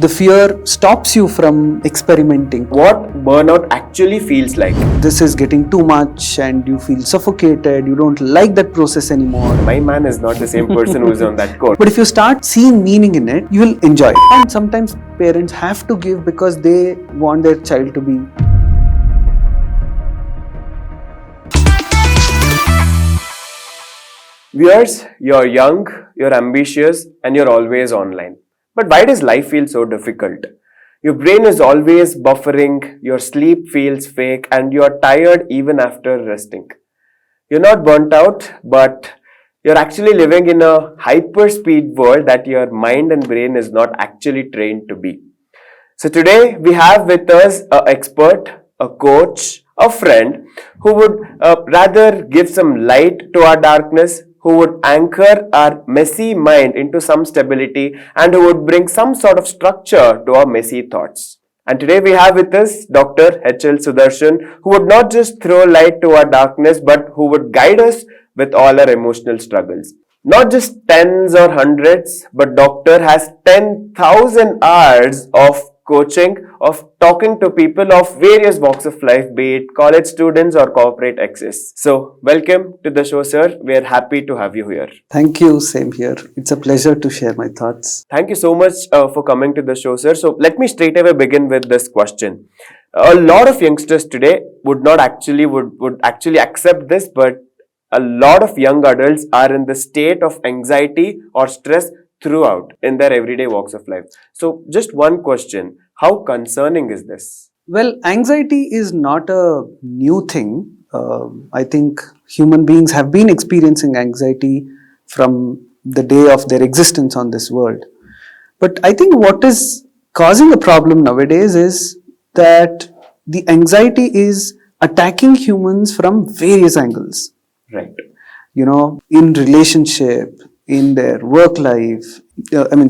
The fear stops you from experimenting. What burnout actually feels like. This is getting too much and you feel suffocated, you don't like that process anymore. My man is not the same person who's on that code. But if you start seeing meaning in it, you will enjoy it. And sometimes parents have to give because they want their child to be. Viewers, you're young, you're ambitious, and you're always online. But why does life feel so difficult? Your brain is always buffering, your sleep feels fake, and you're tired even after resting. You're not burnt out, but you're actually living in a hyper-speed world that your mind and brain is not actually trained to be. So today, we have with us an expert, a coach, a friend who would rather give some light to our darkness, who would anchor our messy mind into some stability, and who would bring some sort of structure to our messy thoughts. And today we have with us Dr. H.L. Sudarshan, who would not just throw light to our darkness, but who would guide us with all our emotional struggles. Not just tens or hundreds, but Doctor has 10,000 hours of coaching, of talking to people of various walks of life, be it college students or corporate exes. So, welcome to the show, sir. We are happy to have you here. Thank you, same here. It's a pleasure to share my thoughts. Thank you so much for coming to the show, sir. So, let me straight away begin with this question. A lot of youngsters today would actually accept this, but a lot of young adults are in the state of anxiety or stress throughout in their everyday walks of life. So just one question, how concerning is this? Well, anxiety is not a new thing. I think human beings have been experiencing anxiety from the day of their existence on this world. But I think what is causing a problem nowadays is that the anxiety is attacking humans from various angles. Right. You know, in relationship, in their work life,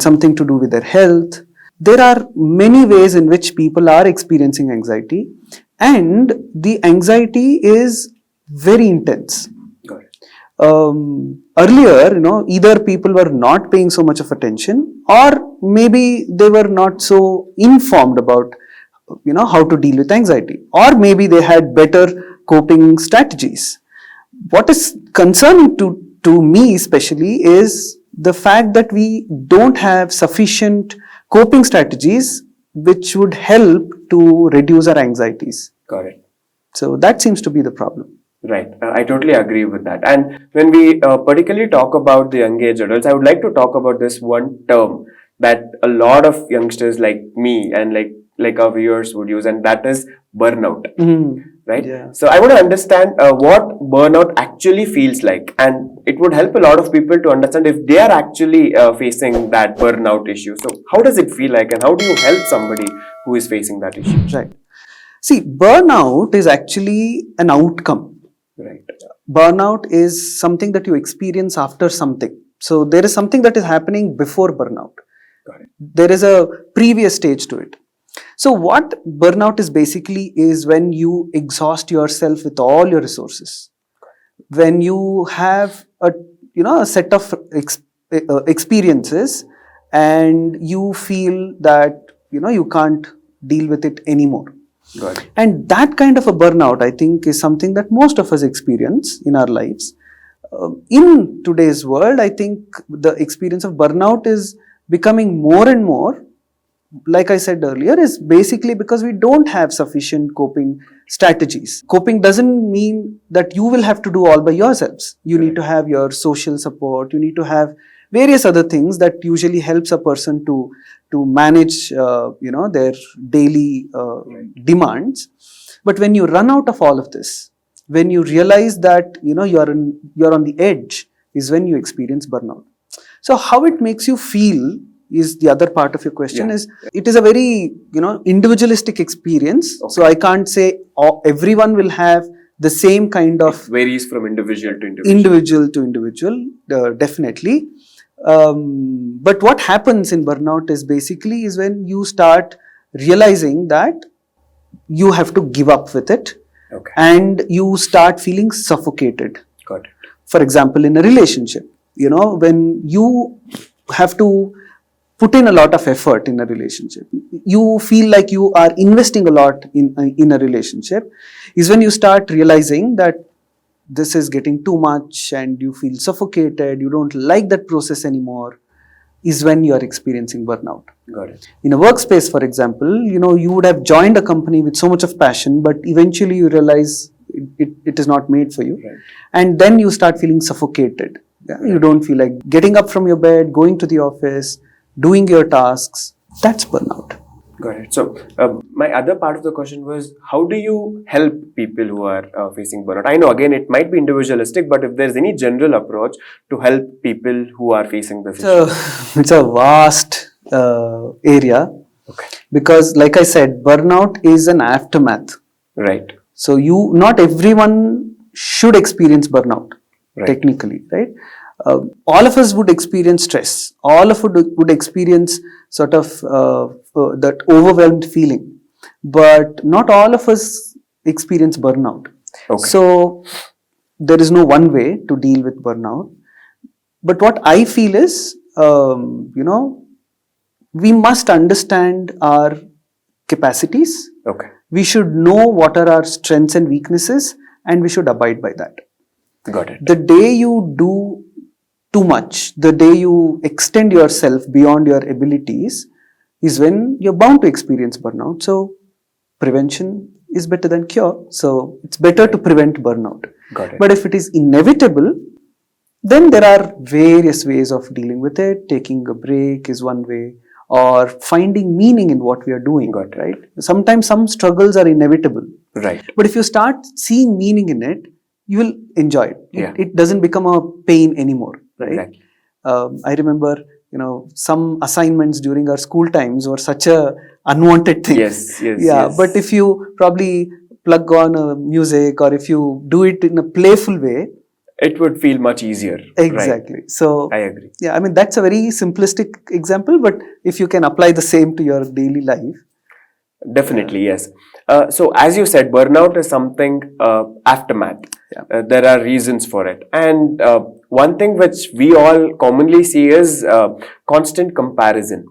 something to do with their health. There are many ways in which people are experiencing anxiety, and the anxiety is very intense. Got it. Earlier, either people were not paying so much of attention, or maybe they were not so informed about, how to deal with anxiety, or maybe they had better coping strategies. What is concerning to me especially is the fact that we don't have sufficient coping strategies which would help to reduce our anxieties. Got it. So that seems to be the problem. Right. I totally agree with that. And when we particularly talk about the young age adults, I would like to talk about this one term that a lot of youngsters like me and like our viewers would use, and that is burnout. Right? Yeah. So I want to understand what burnout actually feels like, and it would help a lot of people to understand if they are actually facing that burnout issue. So how does it feel like, and how do you help somebody who is facing that issue? Right. See, burnout is actually an outcome. Right. Burnout is something that you experience after something. So there is something that is happening before burnout. Got it. There is a previous stage to it. So what burnout is basically is when you exhaust yourself with all your resources. When you have a set of experiences and you feel that you can't deal with it anymore. Got it. And that kind of a burnout, I think, is something that most of us experience in our lives. In today's world, I think the experience of burnout is becoming more and more, like I said earlier, is basically because we don't have sufficient coping strategies. Coping doesn't mean that you will have to do all by yourselves. You need to have your social support. You need to have various other things that usually helps a person to manage, their daily demands. But when you run out of all of this, when you realize that you're on the edge, is when you experience burnout. So how it makes you feel is the other part of your question. It is a very individualistic experience. Okay. So I can't say everyone will have the same kind of, it varies from individual to individual, definitely. But what happens in burnout is basically is when you start realizing that you have to give up with it. Okay. And you start feeling suffocated. Got it. For example, in a relationship, when you have to put in a lot of effort in a relationship, you feel like you are investing a lot in a relationship, is when you start realizing that this is getting too much and you feel suffocated, you don't like that process anymore, is when you are experiencing burnout. Got it. In a workspace, for example, you would have joined a company with so much of passion, but eventually you realize it is not made for you. Right. And then you start feeling suffocated. Yeah? You don't feel like getting up from your bed, going to the office, doing your tasks. That's burnout. Got it. So, my other part of the question was, how do you help people who are facing burnout? I know, again, it might be individualistic, but if there's any general approach to help people who are facing this issue. It's a vast area. Okay. Because, like I said, burnout is an aftermath. Right. So, not everyone should experience burnout, Right. technically, right? All of us would experience stress. All of us would experience sort of that overwhelmed feeling. But not all of us experience burnout. Okay. So, there is no one way to deal with burnout. But what I feel is, we must understand our capacities. Okay. We should know what are our strengths and weaknesses, and we should abide by that. Got it. The day you do too much, the day you extend yourself beyond your abilities, is when you're bound to experience burnout. So, prevention is better than cure. So, it's better to prevent burnout. Got it. But if it is inevitable, then there are various ways of dealing with it. Taking a break is one way, or finding meaning in what we are doing. Got it. Right? Sometimes some struggles are inevitable. Right. But if you start seeing meaning in it, you will enjoy it. Yeah. It doesn't become a pain anymore, right? Exactly. I remember, some assignments during our school times were such a unwanted thing. Yes. Yeah, Yes. but if you probably plug on music, or if you do it in a playful way, it would feel much easier. exactly. Right. So, I agree. yeah, I mean, that's a very simplistic example, but if you can apply the same to your daily life. Definitely, yes. So, as you said, burnout is something aftermath. Yeah. There are reasons for it. And one thing which we all commonly see is constant comparison.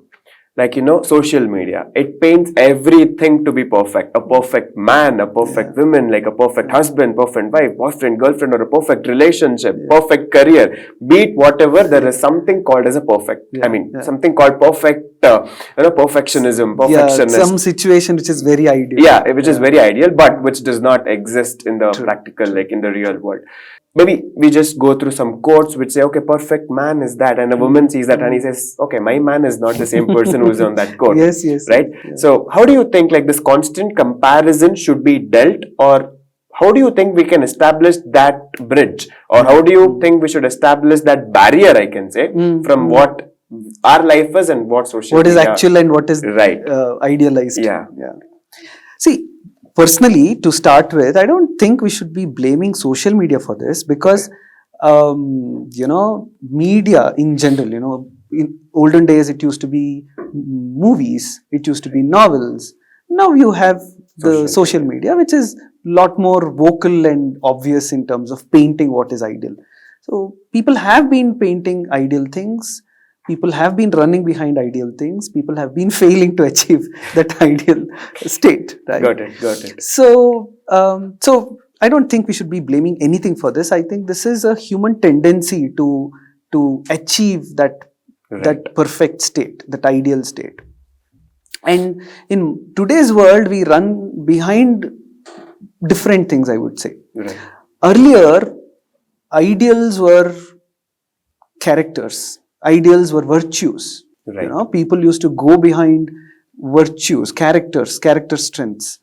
Like, social media. It paints everything to be perfect. A perfect man, a perfect woman, like a perfect husband, perfect wife, boyfriend, girlfriend, or a perfect relationship, perfect career. Be it whatever, there is something called as a perfect. Something called perfect, perfectionism, perfectionist. Some situation which is very ideal. Yeah, which is very ideal, but which does not exist in the practical, like in the real world. Maybe we just go through some quotes which say, okay, perfect man is that, and a woman sees that and he says, okay, my man is not the same person who's on that quote. Yes. Right? Yeah. So, how do you think like this constant comparison should be dealt, or how do you think we can establish that bridge, or how do you think we should establish that barrier, I can say, from what our life is and what social what is media actual and what is right. Idealized. Yeah. See, personally, to start with, I don't think we should be blaming social media for this, because media in general, in olden days it used to be movies, it used to be novels. Now you have the social media, which is a lot more vocal and obvious in terms of painting what is ideal. So people have been painting ideal things. People have been running behind ideal things. People have been failing to achieve that ideal state. Right? Got it. So, I don't think we should be blaming anything for this. I think this is a human tendency to achieve that perfect state, that ideal state. And in today's world, we run behind different things, I would say. Right. Earlier, ideals were characters. Ideals were virtues. Right. People used to go behind virtues, character strengths.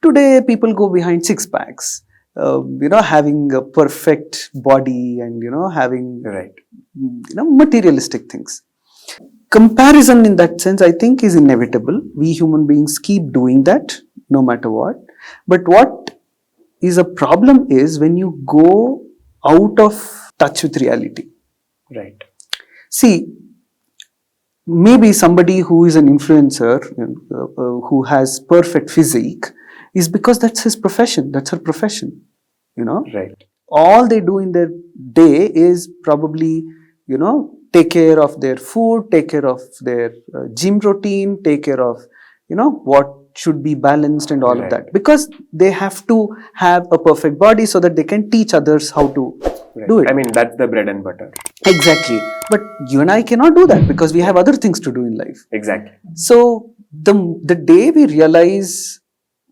Today, people go behind six packs. Having a perfect body and having materialistic things. Comparison in that sense, I think, is inevitable. We human beings keep doing that no matter what. But what is a problem is when you go out of touch with reality. Right. See, maybe somebody who is an influencer, who has perfect physique, is because that's his profession, that's her profession, Right. All they do in their day is probably, take care of their food, take care of their gym routine, take care of, what should be balanced and all of that. Because they have to have a perfect body so that they can teach others how to do it. I mean, that's the bread and butter. Exactly. But you and I cannot do that because we have other things to do in life. Exactly. So the day we realize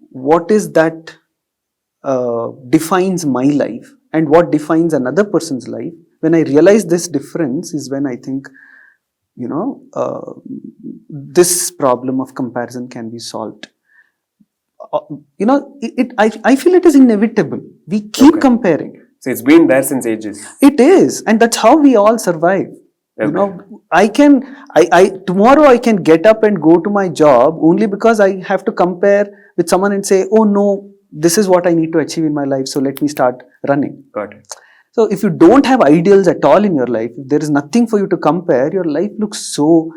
what is that defines my life and what defines another person's life, when I realize this difference is when I think, this problem of comparison can be solved. I feel it is inevitable. We keep comparing. So it's been there since ages. It is, and that's how we all survive. Okay. Tomorrow I can get up and go to my job only because I have to compare with someone and say, oh no, this is what I need to achieve in my life, so let me start running. Got it. So if you don't have ideals at all in your life, if there is nothing for you to compare, your life looks so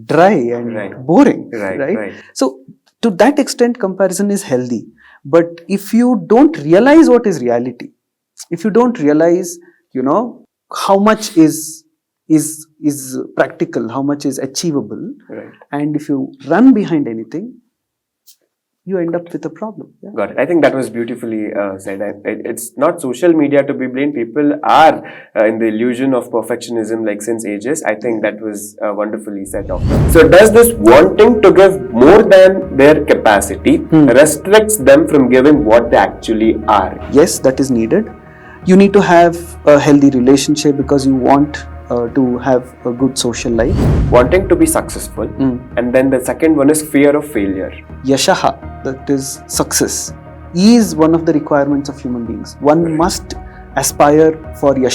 dry and boring. Right? So to that extent, comparison is healthy. But if you don't realize what is reality, if you don't realize, how much is practical, how much is achievable, and if you run behind anything, you end up with a problem. Yeah? Got it. I think that was beautifully said. It's not social media to be blamed. People are in the illusion of perfectionism like since ages. I think that was wonderfully said off. So does this wanting to give more than their capacity restricts them from giving what they actually are? Yes, that is needed. You need to have a healthy relationship because you want to have a good social life. Wanting to be successful, and then the second one is fear of failure. Yashaha, that is success, is one of the requirements of human beings. One must aspire for yasha.